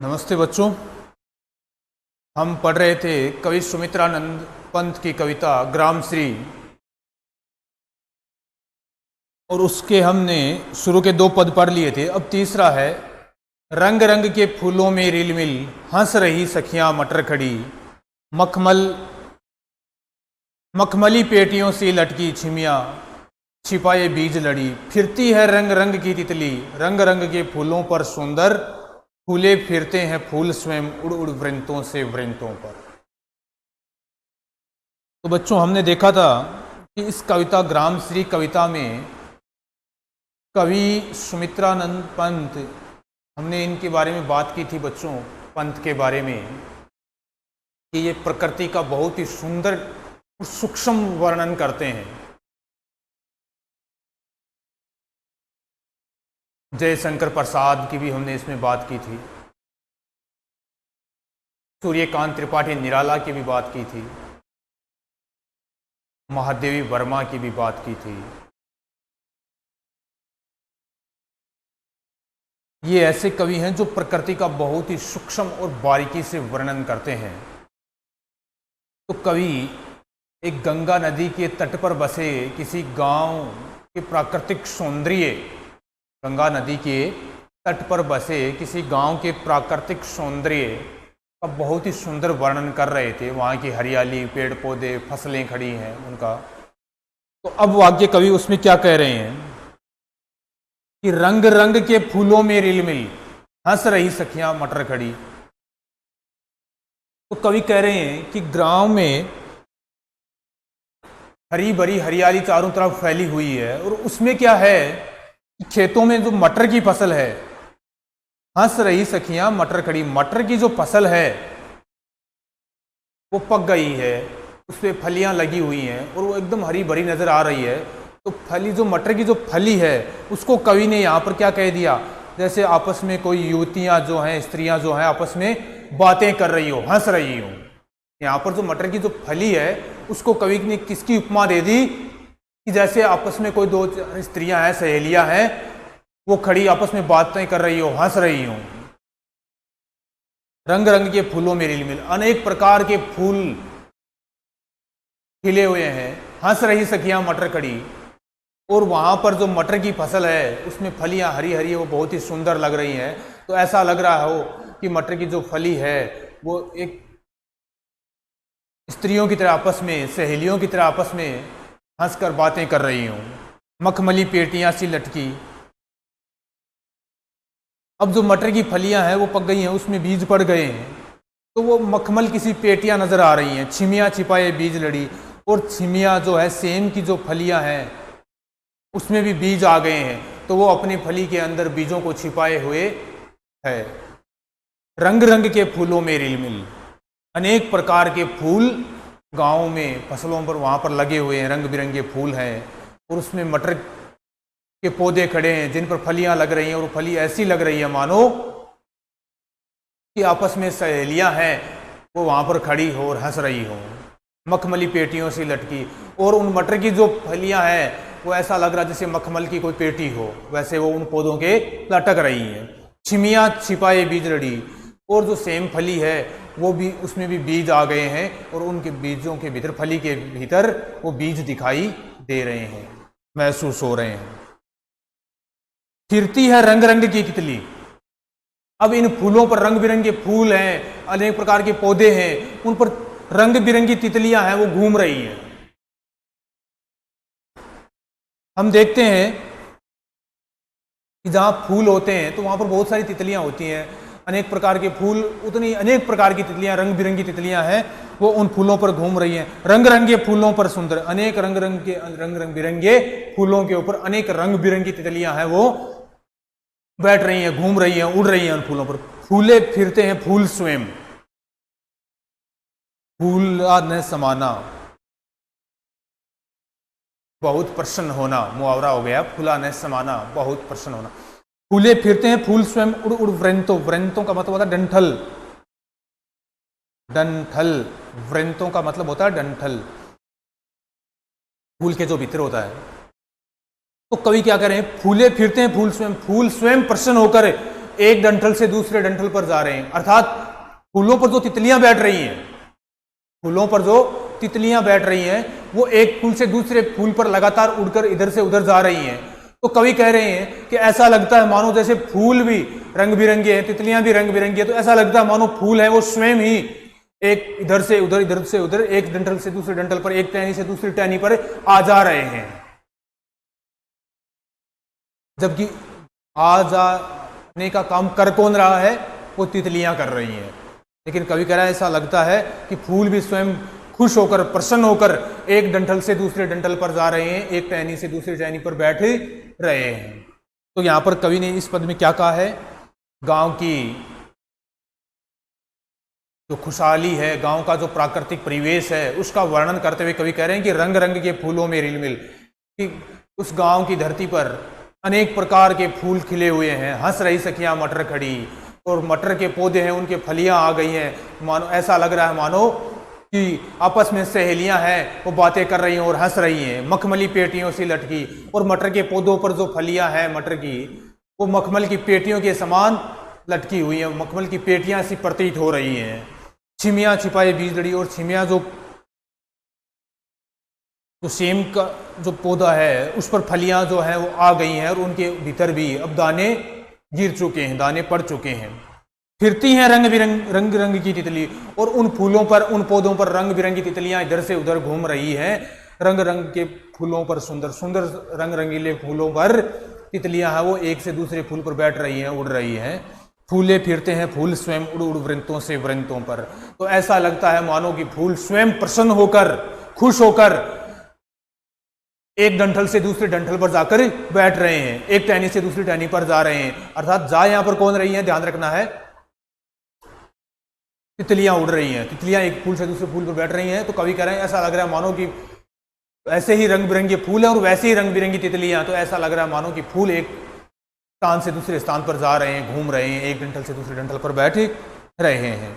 नमस्ते बच्चों। हम पढ़ रहे थे कवि सुमित्रानंद पंत की कविता ग्रामश्री, और उसके हमने शुरू के 2 पद पढ़ लिए थे। अब तीसरा है, रंग रंग के फूलों में रिलमिल हंस रही सखियां मटर खड़ी, मखमली पेटियों से लटकी छिमियां छिपाए बीज लड़ी, फिरती है रंग रंग की तितली रंग रंग के फूलों पर सुंदर, फूले फिरते हैं फूल स्वयं उड़ उड़ वृंतों से वृंतों पर। तो बच्चों, हमने देखा था कि इस कविता ग्रामश्री कविता में कवि सुमित्रानंद पंत, हमने इनके बारे में बात की थी बच्चों, पंत के बारे में, कि ये प्रकृति का बहुत ही सुंदर और सूक्ष्म वर्णन करते हैं। जयशंकर प्रसाद की भी हमने इसमें बात की थी, सूर्यकांत त्रिपाठी निराला की भी बात की थी, महादेवी वर्मा की भी बात की थी। ये ऐसे कवि हैं जो प्रकृति का बहुत ही सूक्ष्म और बारीकी से वर्णन करते हैं। तो कवि एक गंगा नदी के तट पर बसे किसी गांव के प्राकृतिक सौंदर्य, गंगा नदी के तट पर बसे किसी गांव के प्राकृतिक सौंदर्य का बहुत ही सुंदर वर्णन कर रहे थे। वहाँ की हरियाली, पेड़ पौधे, फसलें खड़ी हैं उनका। तो अब वाक्य कवि उसमें क्या कह रहे हैं कि रंग रंग के फूलों में रिलमिल हंस रही सखियां मटर खड़ी। तो कवि कह रहे हैं कि गांव में हरी भरी हरियाली चारों तरफ फैली हुई है, और उसमें क्या है, खेतों में जो मटर की फसल है, हंस रही सखियां मटर खड़ी, मटर की जो फसल है वो पक गई है, उस पर फलियां लगी हुई हैं और वो एकदम हरी भरी नजर आ रही है। तो फली, जो मटर की जो फली है, उसको कवि ने यहाँ पर क्या कह दिया, जैसे आपस में कोई युवतियां जो हैं, स्त्रियां जो हैं, आपस में बातें कर रही हो, हंस रही हो। यहाँ पर जो मटर की जो फली है उसको कवि ने किसकी उपमा दे दी कि जैसे आपस में कोई 2 स्त्रियां हैं, सहेलियां हैं, वो खड़ी आपस में बातें कर रही हो, हंस रही हो। रंग रंग के फूलों में रिलमिल, अनेक प्रकार के फूल खिले हुए हैं, हंस रही सखियां मटर खड़ी, और वहां पर जो मटर की फसल है उसमें फलियां हरी हरी, वो बहुत ही सुंदर लग रही हैं। तो ऐसा लग रहा हो कि मटर की जो फली है वो एक स्त्रियों की तरह आपस में, सहेलियों की तरह आपस में हंसकर बातें कर रही हूं। मखमली पेटियां सी लटकी, अब जो मटर की फलियां हैं वो पक गई हैं, उसमें बीज पड़ गए हैं, तो वो मखमल किसी पेटियां नजर आ रही हैं। छिमियां छिपाए बीज लड़ी, और छिमियां जो है, सेम की जो फलियां हैं उसमें भी बीज आ गए हैं, तो वो अपनी फली के अंदर बीजों को छिपाए हुए है। रंग रंग के फूलों में रिलमिल, अनेक प्रकार के फूल गाँव में, फसलों पर वहाँ पर लगे हुए हैं, रंग बिरंगे फूल हैं, और उसमें मटर के पौधे खड़े हैं जिन पर फलियां लग रही हैं, और फली ऐसी लग रही है मानो कि आपस में सहेलियां हैं, वो वहां पर खड़ी हो और हंस रही हो। मखमली पेटियों से लटकी, और उन मटर की जो फलियां हैं वो ऐसा लग रहा जैसे मखमल की कोई पेटी हो, वैसे वो उन पौधों के लटक रही हैं। छिमियां छिपाए बीज लड़ी, और जो सेम फली है वो भी, उसमें भी बीज आ गए हैं, और उनके बीजों के भीतर, फली के भीतर वो बीज दिखाई दे रहे हैं, महसूस हो रहे हैं। फिरती है रंग रंग की तितली, अब इन फूलों पर रंग बिरंगे फूल हैं, अनेक प्रकार के पौधे हैं, उन पर रंग बिरंगी तितलियां हैं, वो घूम रही हैं। हम देखते हैं कि जहां फूल होते हैं तो वहां पर बहुत सारी तितलियां होती हैं, अनेक प्रकार के फूल, उतनी अनेक प्रकार की तितलियां, रंग बिरंगी तितलियां हैं, वो उन फूलों पर घूम रही हैं। रंग रंगे फूलों पर सुंदर, अनेक रंग बिरंगे फूलों के ऊपर अनेक रंग बिरंगी तितलियां हैं, वो बैठ रही हैं, घूम रही हैं, उड़ रही हैं उन फूलों पर। फूले फिरते हैं फूल स्वयं, फूला न समाना, बहुत प्रसन्न होना, मुहावरा हो गया, फूला न समाना, बहुत प्रसन्न होना। फूले फिरते हैं फूल स्वयं उड़ उड़ वृंतों, वृंतों का मतलब होता है डंठल, डंठल, वृंतों का मतलब होता है डंठल, फूल के जो भीतर होता है। तो कवि क्या कह रहे हैं, फूले फिरते हैं फूल स्वयं प्रसन्न होकर एक डंठल से दूसरे डंठल पर जा रहे हैं, अर्थात फूलों पर जो तितलियां बैठ रही हैं, फूलों पर जो तितलियां बैठ रही हैं वो एक फूल से दूसरे फूल पर लगातार उड़कर इधर से उधर जा रही हैं। तो कवि कह रहे हैं कि ऐसा लगता है मानो जैसे फूल भी रंग बिरंगे हैं, तितलियां भी रंग बिरंगी है, तो ऐसा लगता है मानो फूल है वो स्वयं ही एक इधर से उधर, एक डंठल से दूसरे डंठल पर, एक टहनी से दूसरी टहनी पर आ जा रहे हैं, जबकि आ जाने का काम कर कौन रहा है? वो तितलियां कर रही हैं। लेकिन कवि कह रहा है ऐसा लगता है कि फूल भी स्वयं खुश होकर, प्रसन्न होकर एक डंठल से दूसरे डंठल पर जा रहे हैं, एक टहनी से दूसरी टहनी पर बैठ रहे हैं। तो यहां पर कवि ने इस पद में क्या कहा है? गांव की जो खुशहाली है, गांव का जो प्राकृतिक परिवेश है, उसका वर्णन करते हुए कवि कह रहे हैं कि रंग रंग के फूलों में रिलमिल, कि उस गांव की धरती पर अनेक प्रकार के फूल खिले हुए हैं, हंस रही सखियां मटर खड़ी, और मटर के पौधे हैं उनके फलियां आ गई हैं, मानो ऐसा लग रहा है मानो कि आपस में सहेलियां हैं, वो बातें कर रही हैं और हंस रही हैं। मखमली पेटियों से लटकी, और मटर के पौधों पर जो फलियां हैं मटर की, वो मखमल की पेटियों के समान लटकी हुई हैं, मखमल की पेटियां सी प्रतीत हो रही हैं। छिमियां छिपाए बीज लड़ी, और छिमियां जो सेम का जो पौधा है उस पर फलियां जो है वो आ गई हैं, और उनके भीतर भी अब दाने गिर चुके हैं, दाने पड़ चुके हैं। फिरती हैं रंग रंग की तितली, और उन फूलों पर, उन पौधों पर रंग बिरंगी तितलियां इधर से उधर घूम रही हैं। रंग रंग के फूलों पर, सुंदर सुंदर रंग रंगीले फूलों पर तितलियां हैं वो एक से दूसरे फूल पर बैठ रही हैं, उड़ रही हैं। फूले फिरते हैं फूल स्वयं उड़ उड़ वृंतों से वृंतों पर, तो ऐसा लगता है मानो कि फूल स्वयं प्रसन्न होकर, खुश होकर एक डंठल से दूसरे डंठल पर जाकर बैठ रहे हैं, एक टहनी से दूसरी टहनी पर जा रहे हैं। अर्थात जा यहां पर कौन रही है? ध्यान रखना है, तितलियां उड़ रही हैं, तितलियां एक फूल से दूसरे फूल पर बैठ रही हैं। तो कवि कह रहे हैं ऐसा लग रहा है मानो कि ऐसे ही रंग बिरंगे फूल है और वैसे ही रंग बिरंगी तितलियां, तो ऐसा लग रहा है मानो कि फूल एक स्थान से दूसरे स्थान पर जा रहे हैं, घूम रहे हैं, एक डंठल से दूसरे डंठल पर बैठ रहे हैं।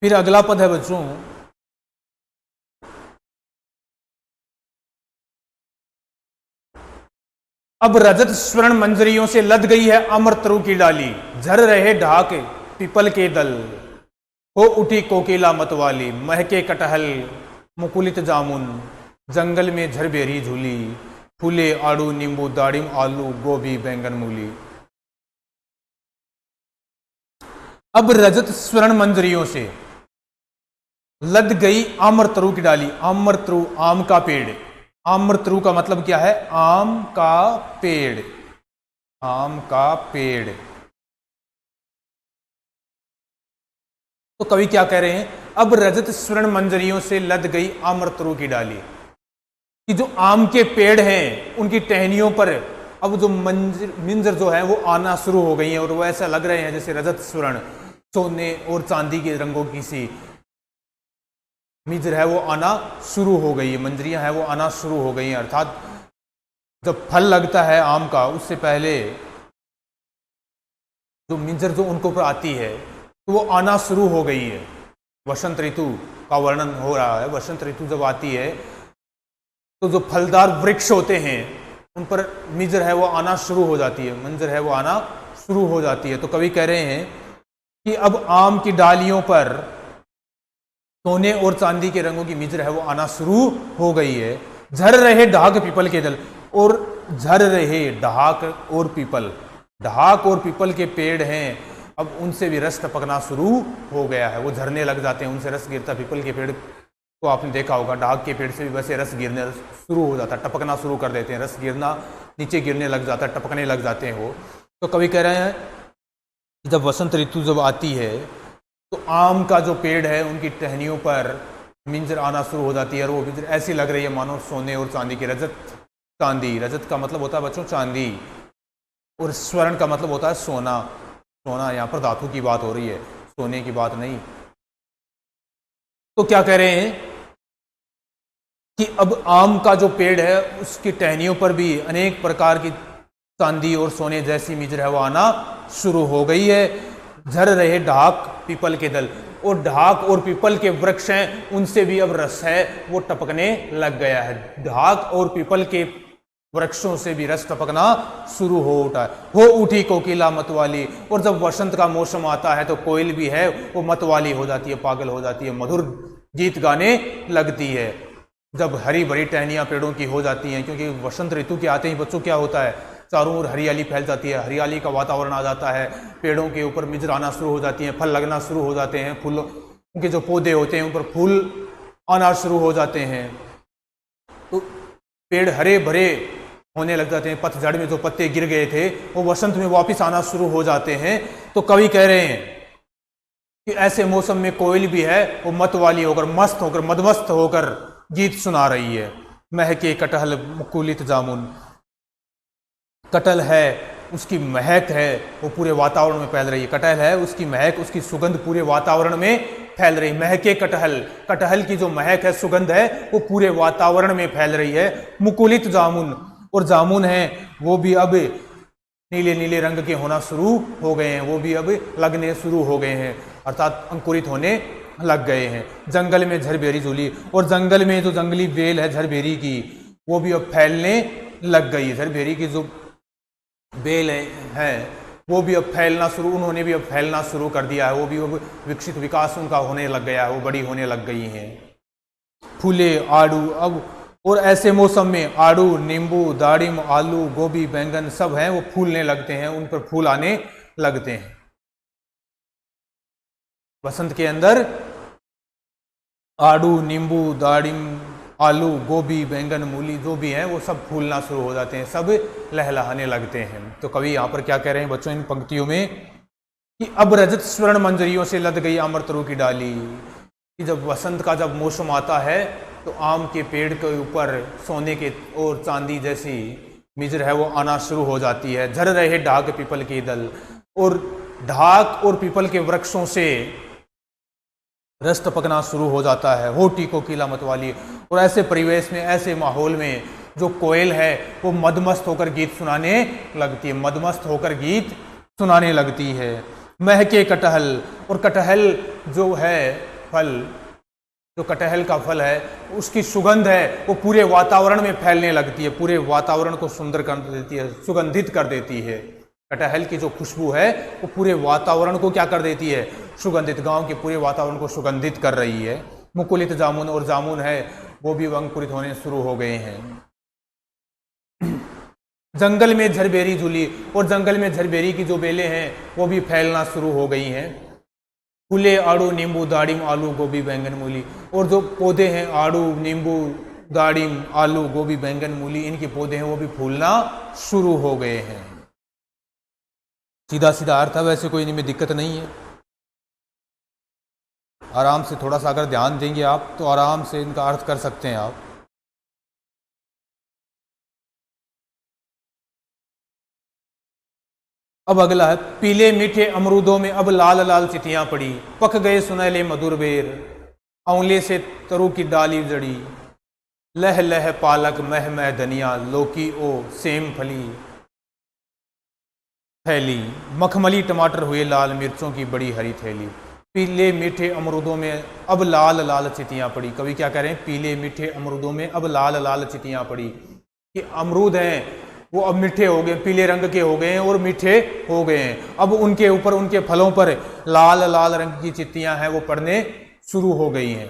फिर अगला पद है बच्चों, अब रजत स्वर्ण मंजरियों से लद गई है अमर तरु की डाली, झर रहे ढाक पीपल के दल, हो उठी कोकिला मतवाली, महके कटहल मुकुलित जामुन, जंगल में झरबेरी झूली, फूले आड़ू नींबू दाड़िम आलू गोभी बैंगन मूली। अब रजत स्वर्ण मंजरियों से लद गई आम्र तरु की डाली। आम्र तरु आम का पेड़, आम्र तरु का मतलब क्या है? आम का पेड़, आम का पेड़। तो कवि क्या कह रहे हैं? अब रजत स्वर्ण मंजरियों से लद गई आम्र तरु की डाली, कि जो आम के पेड़ हैं उनकी टहनियों पर अब जो मिंजर जो है वो आना शुरू हो गई हैं, और वो ऐसा लग रहे हैं जैसे रजत स्वर्ण, सोने और चांदी के रंगों की सी मिंजर है वो आना शुरू हो गई है, मंजरियां हैं वो आना शुरू हो गई हैं। अर्थात जब फल लगता है आम का, उससे पहले जो मिंजर जो उनको पर आती है तो वो आना शुरू हो गई है। वसंत ऋतु का वर्णन हो रहा है। वसंत ऋतु जब आती है तो जो फलदार वृक्ष होते हैं उन पर मिंजर है वो आना शुरू हो जाती है, मंजर है वो आना शुरू हो जाती है। तो कवि कह रहे हैं कि अब आम की डालियों पर सोने और चांदी के रंगों की मिंजर है वो आना शुरू हो गई है। झर रहे ढाक पीपल के दल, और झर रहे ढाक और पीपल, ढाक और पीपल के पेड़ हैं, अब उनसे भी रस टपकना शुरू हो गया है, वो झरने लग जाते हैं, उनसे रस गिरता। पीपल के पेड़ को आपने देखा होगा, ढाक के पेड़ से भी वैसे रस गिरने शुरू हो जाता है, टपकना शुरू कर देते हैं, रस गिरना नीचे गिरने लग जाता है, टपकने लग जाते हैं वो। तो कवि कह रहे हैं जब वसंत ऋतु जब आती है तो आम का जो पेड़ है उनकी टहनियों पर मिंजर आना शुरू हो जाती है, और वो मिंजर ऐसी लग रही है मानो सोने और चांदी की। रजत, चांदी, रजत का मतलब होता है बच्चों चांदी, और स्वर्ण का मतलब होता है सोना। सोना यहाँ पर धातु की बात हो रही है, सोने की बात नहीं। तो क्या कह रहे हैं कि अब आम का जो पेड़ है उसकी टहनियों पर भी अनेक प्रकार की चांदी और सोने जैसी मिंजर है वो आना शुरू हो गई है। झर रहे ढाक पीपल के दल, और ढाक और पीपल के वृक्ष हैं उनसे भी अब रस है वो टपकने लग गया है। ढाक और पीपल के वृक्षों से भी रस टपकना शुरू हो उठी कोकिला मतवाली। और जब वसंत का मौसम आता है तो कोयल भी है वो मतवाली हो जाती है, पागल हो जाती है, मधुर गीत गाने लगती है। जब हरी भरी टहनियां पेड़ों की हो जाती हैं, क्योंकि वसंत ऋतु के आते ही बच्चों क्या होता है, चारों ओर हरियाली फैल जाती है, हरियाली का वातावरण आ जाता है, पेड़ों के ऊपर मिजर आना शुरू हो जाती हैं, फल लगना शुरू हो जाते हैं, फूलों उनके जो पौधे होते हैं उन पर फूल आना शुरू हो जाते हैं, तो पेड़ हरे भरे होने लग जाते हैं। पतझड़ में जो पत्ते गिर गए थे वो वसंत में वापस आना शुरू हो जाते हैं। तो कवि कह रहे हैं कि ऐसे मौसम में कोयल भी है वो मतवाली होकर, मस्त होकर, मदमस्त होकर गीत सुना रही है। महके कटहल मुकुलित जामुन, कटहल है उसकी महक है वो पूरे वातावरण में फैल रही है। कटहल है उसकी महक, उसकी सुगंध पूरे वातावरण में फैल रही है। महके कटहल, कटहल की जो महक है, सुगंध है, वो पूरे वातावरण में फैल रही है। मुकुलित जामुन, और जामुन है वो भी अब नीले नीले रंग के होना शुरू हो गए हैं, वो भी अब लगने शुरू हो गए हैं, अर्थात अंकुरित होने लग गए हैं। जंगल में झरबेरी झूली, और जंगल में जो जंगली बेल है झरबेरी की वो भी अब फैलने लग गई है। झरबेरी की जो बेल है वो भी अब फैलना शुरू, उन्होंने भी अब फैलना शुरू कर दिया है, वो भी अब विकसित विकास उनका होने लग गया है, वो बड़ी होने लग गई हैं। फूले आड़ू अब, और ऐसे मौसम में आड़ू, नींबू, दाड़िम, आलू, गोभी, बैंगन सब हैं वो फूलने लगते हैं, उन पर फूल आने लगते हैं। बसंत के अंदर आड़ू, नींबू, दाड़िम, आलू, गोभी, बैंगन, मूली जो भी है वो सब फूलना शुरू हो जाते हैं, सब लहलहाने लगते हैं। तो कवि यहाँ पर क्या कह रहे हैं बच्चों इन पंक्तियों में कि अब रजत स्वर्ण मंजरियों से लद गई अमृतरू की डाली, कि जब वसंत का जब मौसम आता है तो आम के पेड़ के ऊपर सोने के और चांदी जैसी मिजर है वो आना शुरू हो जाती है। झर रहे ढाक पीपल के दल, और ढाक और पीपल के वृक्षों से रस टपकना शुरू हो जाता है। हो टी कोकिला मतवाली, और ऐसे परिवेश में, ऐसे माहौल में जो कोयल है वो मदमस्त होकर गीत सुनाने लगती है, मदमस्त होकर गीत सुनाने लगती है। महके कटहल, और कटहल जो है फल, जो कटहल का फल है उसकी सुगंध है वो पूरे वातावरण में फैलने लगती है, पूरे वातावरण को सुंदर कर देती है, सुगंधित कर देती है। कटहल की जो खुशबू है वो पूरे वातावरण को क्या कर देती है, सुगंधित, गांव के पूरे वातावरण को सुगंधित कर रही है। मुकुलित जामुन, और जामुन है वो भी अंकुरित होने शुरू हो गए हैं। जंगल में झरबेरी झूली, और जंगल में झरबेरी की जो बेलें हैं वो भी फैलना शुरू हो गई हैं। फूले आड़ू, नींबू, दाड़िम, आलू, गोभी, बैंगन, मूली, और जो पौधे हैं आड़ू, नींबू, दाड़िम, आलू, गोभी, बैंगन, मूली, इनके पौधे हैं वो भी फूलना शुरू हो गए हैं। सीधा सीधा अर्थ है, वैसे कोई इनमें दिक्कत नहीं है। आराम से थोड़ा सा अगर ध्यान देंगे आप तो आराम से इनका अर्थ कर सकते हैं आप। अब अगला है पीले मीठे अमरूदों में अब लाल लाल चितियां पड़ी, पक गए सुनहले मधुर बेर, आंवले से तरु की डाली जड़ी, लह लह पालक मह मह धनिया, लौकी ओ सेम फली थैली, मखमली टमाटर हुए लाल, मिर्चों की बड़ी हरी थैली। पीले मीठे अमरूदों में अब लाल लाल चितियां पड़ी। कवि क्या कह रहे हैं, पीले मीठे अमरूदों में अब लाल लाल चितियां पड़ी, कि अमरूद हैं वो अब मीठे हो गए, पीले रंग के हो गए हैं और मीठे हो गए हैं। अब उनके ऊपर, उनके फलों पर लाल लाल रंग की चित्तियां हैं वो पड़ने शुरू हो गई हैं।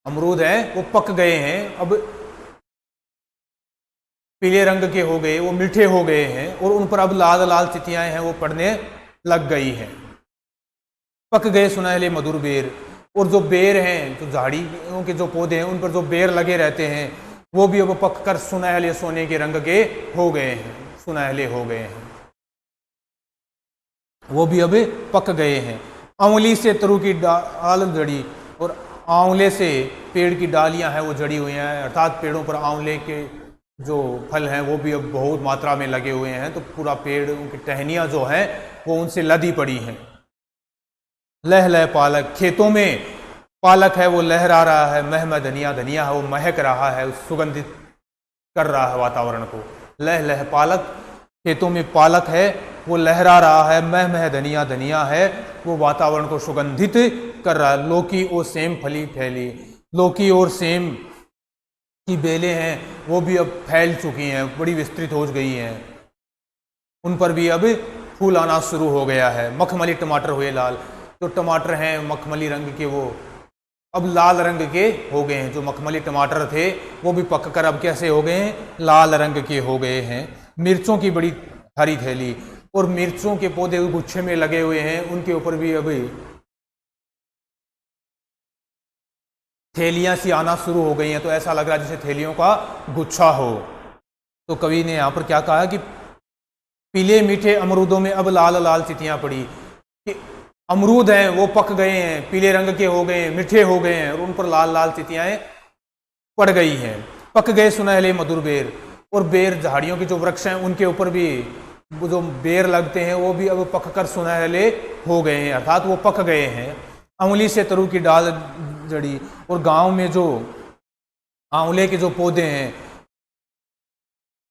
अमरूद हैं वो पक गए हैं, अब पीले रंग के हो गए, वो मीठे हो गए हैं, और उन पर अब लाल लाल चितियां हैं वो पड़ने लग गई हैं। पक गए सुनहले मधुर बेर, और जो बेर हैं, जो झाड़ियों के जो पौधे हैं उन पर जो बेर लगे रहते हैं वो भी अब पक कर सुनहले सोने के रंग के हो गए हैं, सुनहले हो गए हैं, वो भी अब पक गए हैं। आंवली से तरु की डाल जड़ी, और आंवले से पेड़ की डालियां हैं वो जड़ी हुई हैं, अर्थात पेड़ों पर आंवले के जो फल हैं वो भी अब बहुत मात्रा में लगे हुए हैं, तो पूरा पेड़, उनकी टहनियां जो हैं वो उनसे लदी पड़ी हैं। लह लह पालक, खेतों में पालक है वो लहरा रहा है, मह मह धनिया, धनिया है वो महक रहा है, सुगंधित कर रहा है वातावरण को। लह लह पालक, खेतों में पालक है वो लहरा रहा है, मह मह धनिया, धनिया है वो वातावरण को सुगंधित कर रहा है। लौकी और सेम फली फैली, लौकी और सेम की बेलें हैं वो भी अब फैल चुकी हैं, बड़ी विस्तृत हो गई हैं, उन पर भी अब फूल आना शुरू हो गया है। मखमली टमाटर हुए लाल, जो टमाटर हैं मखमली रंग के वो अब लाल रंग के हो गए हैं। जो मखमली टमाटर थे वो भी पक कर अब कैसे हो गए हैं, लाल रंग के हो गए हैं। मिर्चों की बड़ी हरी थैली, और मिर्चों के पौधे गुच्छे में लगे हुए हैं, उनके ऊपर भी अभी थैलियां सी आना शुरू हो गई हैं। तो ऐसा लग रहा है जैसे थैलियों का गुच्छा हो। तो कवि ने यहाँ पर क्या कहा कि पीले मीठे अमरूदों में अब लाल लाल तितियां पड़ी, कि अमरूद हैं वो पक गए हैं, पीले रंग के हो गए हैं, मीठे हो गए हैं, और उन पर लाल लाल तितियां पड़ गई हैं। पक गए सुनहले मधुर बेर, और बेर झाड़ियों के जो वृक्ष हैं उनके ऊपर भी जो बेर लगते हैं वो भी अब पक कर सुनहले हो गए हैं, अर्थात वो पक गए हैं। आंवली से तरू की डाल जड़ी, और गांव में जो आंवले के जो पौधे हैं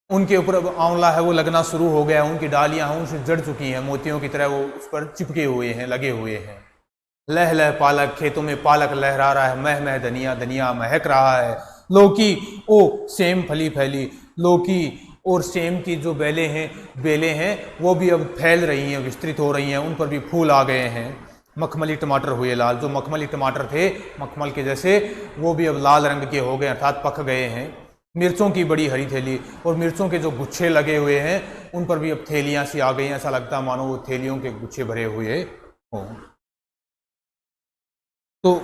उनके ऊपर अब आंवला है वो लगना शुरू हो गया है, उनकी डालियां हैं उनसे जड़ चुकी हैं, मोतियों की तरह वो उस पर चिपके हुए हैं, लगे हुए हैं। लह लह पालक, खेतों में पालक लहरा रहा है, मह मह धनिया, धनिया महक रहा है। लौकी ओ सेम फली फैली, लौकी और सेम की जो बेलें हैं वो भी अब फैल रही हैं, विस्तृत हो रही हैं, उन पर भी फूल आ गए हैं। मखमली टमाटर हुए लाल, जो मखमली टमाटर थे मखमल के जैसे वो भी अब लाल रंग के हो गए, अर्थात पक गए हैं। मिर्चों की बड़ी हरी थैली, और मिर्चों के जो गुच्छे लगे हुए हैं उन पर भी अब थैलियां सी आ गई हैं, ऐसा लगता है मानो वो थैलियों के गुच्छे भरे हुए हों। तो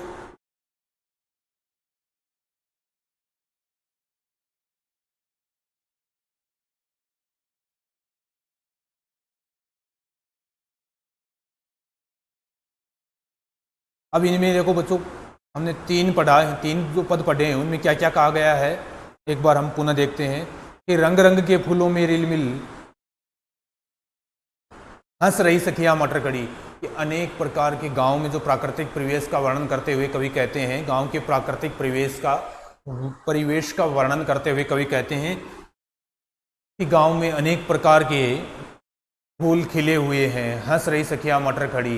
अब इनमें देखो बच्चों, हमने 3 पढ़ा है, 3 जो पद पढ़े हैं उनमें क्या क्या कहा गया है, एक बार हम पुनः देखते हैं कि रंग रंग के फूलों में रिलमिल हंस रही सखिया मटर कड़ी, कि अनेक प्रकार के गांव में जो प्राकृतिक परिवेश का वर्णन करते हुए कवि कहते हैं, गांव के प्राकृतिक परिवेश का वर्णन करते हुए कवि कहते हैं कि गांव में अनेक प्रकार के फूल खिले हुए हैं, हंस रही सखिया मटर खड़ी,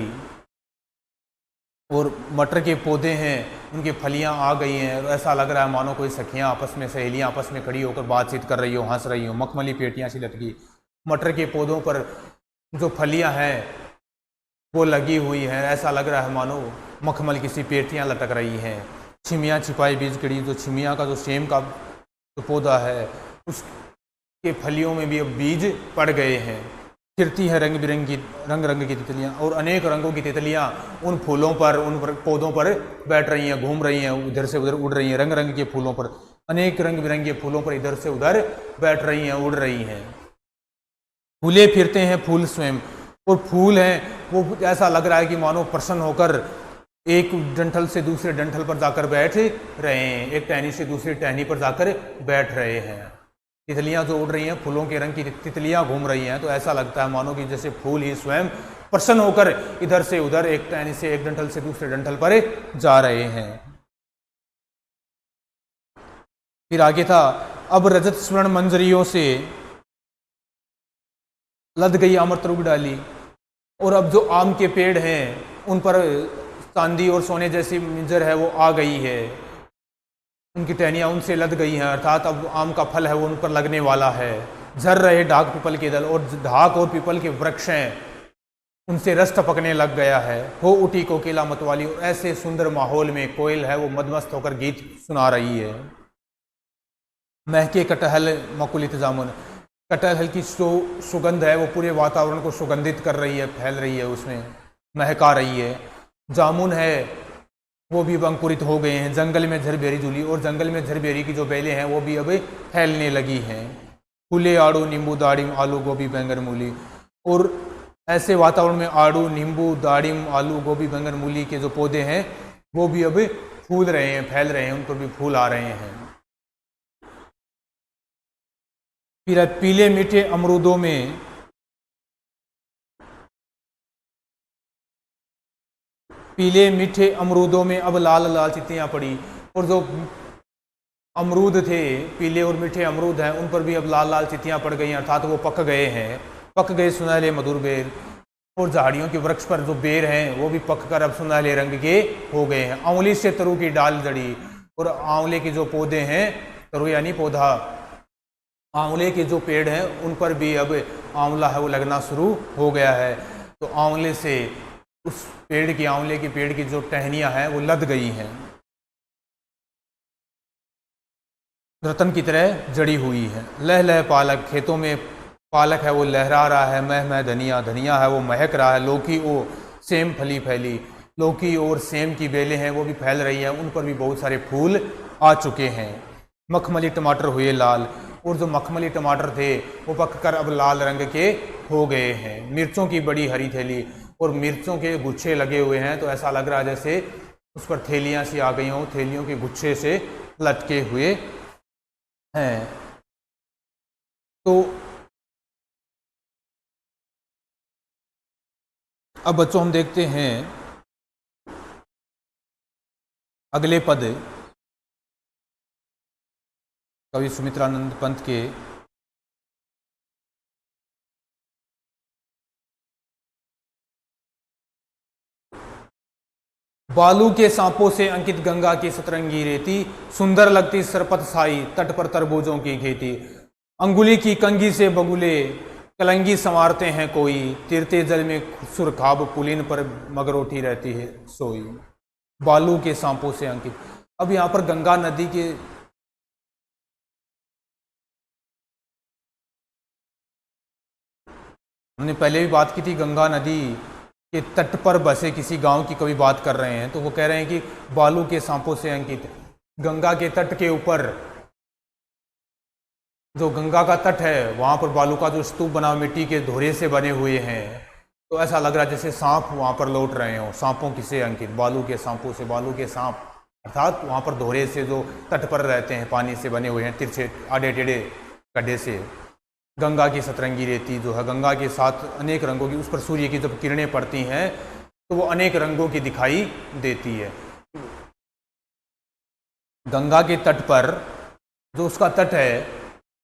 और मटर के पौधे हैं उनकी फलियां आ गई हैं, और ऐसा लग रहा है मानो कोई सखियां आपस में, सहेलियां आपस में खड़ी होकर बातचीत कर रही हो, हंस रही हो। मखमली पेटियां सी लटकी, मटर के पौधों पर जो फलियां हैं वो लगी हुई हैं, ऐसा लग रहा है मानो मखमल की सी पेटियां लटक रही हैं। छिमियां छिपाई बीज कड़ी, जो छिमियां का जो सेम का जो पौधा है उसके फलियों में भी अब बीज पड़ गए हैं। फिरती है रंग बिरंगी रंग रंग की तितलियां, और अनेक रंगों की तितलियां उन फूलों पर, उन पौधों पर बैठ रही हैं, घूम रही हैं, इधर से उधर उड़ रही हैं। रंग रंग के फूलों पर, अनेक रंग बिरंगे फूलों पर इधर से उधर बैठ रही हैं, उड़ रही हैं। फूले फिरते हैं फूल स्वयं, और फूल हैं वो ऐसा लग रहा है कि मानो प्रसन्न होकर एक डंठल से दूसरे डंठल पर जाकर बैठ रहे हैं, एक टहनी से दूसरी टहनी पर जाकर बैठ रहे हैं। तितलियां जो उड़ रही हैं, फूलों के रंग की तितलियां घूम रही हैं, तो ऐसा लगता है मानो कि जैसे फूल ही स्वयं प्रसन्न होकर इधर से उधर, एक टहनी से एक डंठल से दूसरे डंठल पर जा रहे हैं। फिर आगे था, अब रजत स्वर्ण मंजरियों से लद गई अमृत रुग डाली, और अब जो आम के पेड़ हैं उन पर चांदी और सोने जैसी मिंजर है वो आ गई है, उनकी टहनियाँ उनसे लद गई हैं, अर्थात अब आम का फल है वो उन पर लगने वाला है। झर रहे ढाक पीपल के दल, और ढाक और पीपल के वृक्ष हैं उनसे रस टपकने लग गया है। हो उठी कोकिला मतवाली, और ऐसे सुंदर माहौल में कोयल है वो मदमस्त होकर गीत सुना रही है। महके कटहल मकुलित जामुन, कटहल की सुगंध है वो पूरे वातावरण को सुगंधित कर रही है, फैल रही है, उसमें महका रही है। जामुन है वो भी अंकुरित हो गए हैं। जंगल में झरबेरी झूली, और जंगल में झरबेरी की जो बेलें हैं वो भी अब फैलने लगी हैं। फूले आड़ू नींबू दाड़िम आलू गोभी बैंगन मूली, और ऐसे वातावरण में आड़ू नींबू दाड़िम आलू गोभी बैंगन मूली के जो पौधे हैं वो भी अब फूल रहे हैं, फैल रहे हैं, उन पर भी फूल आ रहे हैं। फिर पीले मीठे अमरूदों में अब लाल लाल तितलियां पड़ी, और जो अमरूद थे, पीले और मीठे अमरूद हैं, उन पर भी अब लाल लाल तितलियां पड़ गई हैं, अर्थात वो पक गए हैं। पक गए सुनहले मधुर बेर, और झाड़ियों के वृक्ष पर जो बेर हैं वो भी पक कर अब सुनहले रंग के हो गए हैं। आंवली से तरू की डाल जड़ी, और आंवले के जो पौधे हैं तरो यानी पौधा। आंवले के जो पेड़ हैं उन पर भी अब आंवला है वो लगना शुरू हो गया है। तो आंवले से उस पेड़ की, आंवले के पेड़ की जो टहनियाँ हैं वो लद गई हैं, रतन की तरह जड़ी हुई है। लह लह पालक, खेतों में पालक है वो लहरा रहा है। मह मह धनिया, धनिया है वो महक रहा है। लौकी ओ सेम फली फैली, लौकी और सेम की बेलें हैं वो भी फैल रही हैं, उन पर भी बहुत सारे फूल आ चुके हैं। मखमली टमाटर हुए लाल, और जो मखमली टमाटर थे वो पककर अब लाल रंग के हो गए हैं। मिर्चों की बड़ी हरी थैली, और मिर्चों के गुच्छे लगे हुए हैं, तो ऐसा लग रहा है जैसे उस पर थैलियाँ सी आ गई हों, थैलियों के गुच्छे से लटके हुए हैं। तो अब बच्चों हम देखते हैं अगले पद कवि सुमित्रानंद पंत के। बालू के सांपों से अंकित गंगा की सतरंगी रेती, सुंदर लगती सरपत साई तट पर तरबूजों की खेती। अंगुली की कंघी से बगुले कलंगी संवारते हैं कोई, तिरते जल में सुरखाब पुलिन पर मगरोटी रहती है सोई। बालू के सांपों से अंकित, अब यहाँ पर गंगा नदी के हमने पहले भी बात की थी, गंगा नदी के तट पर बसे किसी गांव की कवि बात कर रहे हैं, तो वो कह रहे हैं कि बालू के सांपों से अंकित, गंगा के तट के ऊपर जो गंगा का तट है वहां पर बालू का जो स्तूप बना मिट्टी के धोरे से बने हुए हैं, तो ऐसा लग रहा है जैसे सांप वहां पर लौट रहे हो। सांपों किसे अंकित, बालू के सांपों से, बालू के सांप अर्थात वहां पर धोरे से जो तट पर रहते हैं, पानी से बने हुए हैं, तिरछे आड़े टेढ़े गड्ढे से। गंगा की सतरंगी रेती जो है, गंगा के साथ अनेक रंगों की, उस पर सूर्य की जब किरणें पड़ती हैं तो वो अनेक रंगों की दिखाई देती है। गंगा के तट पर जो उसका तट है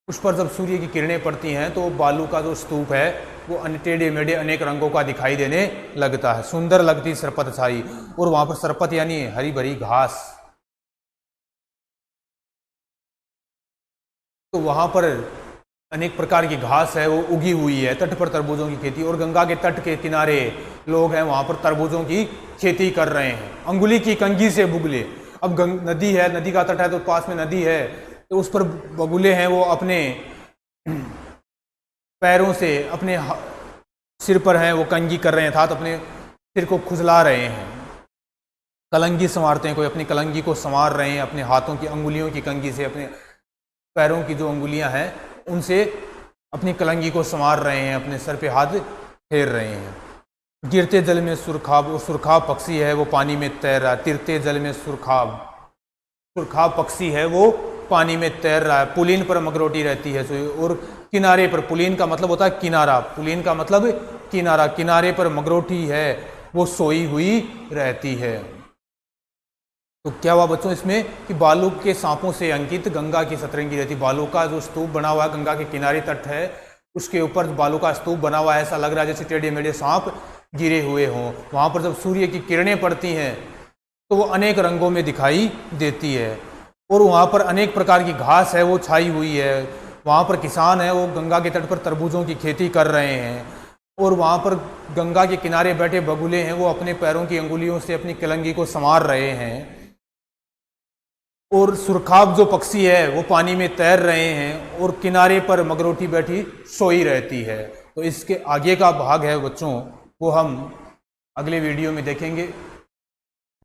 उस पर जब सूर्य की किरणें पड़ती हैं तो बालू का जो स्तूप है वो टेढ़े मेढ़े अनेक रंगों का दिखाई देने लगता है। सुंदर लगती सरपत छाई, और वहां पर सरपत यानी हरी भरी घास, तो वहां पर अनेक प्रकार की घास है वो उगी हुई है। तट पर तरबूजों की खेती, और गंगा के तट के किनारे लोग हैं वहां पर तरबूजों की खेती कर रहे हैं। अंगुली की कंघी से बुगले, अब नदी है, नदी का तट है तो पास में नदी है, तो उस पर बगुले हैं वो अपने पैरों से अपने सिर पर हैं वो कंघी कर रहे हैं, अर्थात अपने सिर को खुजला रहे हैं। कलंगी संवारते हैं, कोई अपनी कलंगी को संवार रहे हैं अपने हाथों की अंगुलियों की कंघी से, अपने पैरों की जो अंगुलियां हैं उनसे अपनी कलंगी को संवार रहे हैं, अपने सर पे हाथ फेर रहे हैं। गिरते जल में सुरखाब, और सुरखाब पक्षी है वो पानी में तैर रहा है। तिरते जल में सुरखाब, सुरखाब पक्षी है वो पानी में तैर रहा है। पुलिन पर मगरोटी रहती है, और किनारे पर, पुलिन का मतलब होता है किनारा, पुलिन का मतलब किनारा, किनारे पर मगरोटी है वो सोई हुई रहती है। तो क्या हुआ बच्चों इसमें कि बालू के सांपों से अंकित गंगा की सतरंगी रहती। बालू का जो स्तूप बना हुआ है, गंगा के किनारे तट है उसके ऊपर बालू का स्तूप बना हुआ है, ऐसा लग रहा है जैसे टेढ़े मेढ़े सांप गिरे हुए हों। वहां पर जब सूर्य की किरणें पड़ती हैं तो वो अनेक रंगों में दिखाई देती है, और वहां पर अनेक प्रकार की घास है वो छाई हुई है। वहां पर किसान है वो गंगा के तट पर तरबूजों की खेती कर रहे हैं, और वहां पर गंगा के किनारे बैठे बगुले हैं वो अपने पैरों की अंगुलियों से अपनी कलंगी को संवार रहे हैं, और सुरखाब जो पक्षी है वो पानी में तैर रहे हैं, और किनारे पर मगरोटी बैठी सोई रहती है। तो इसके आगे का भाग है बच्चों वो हम अगले वीडियो में देखेंगे।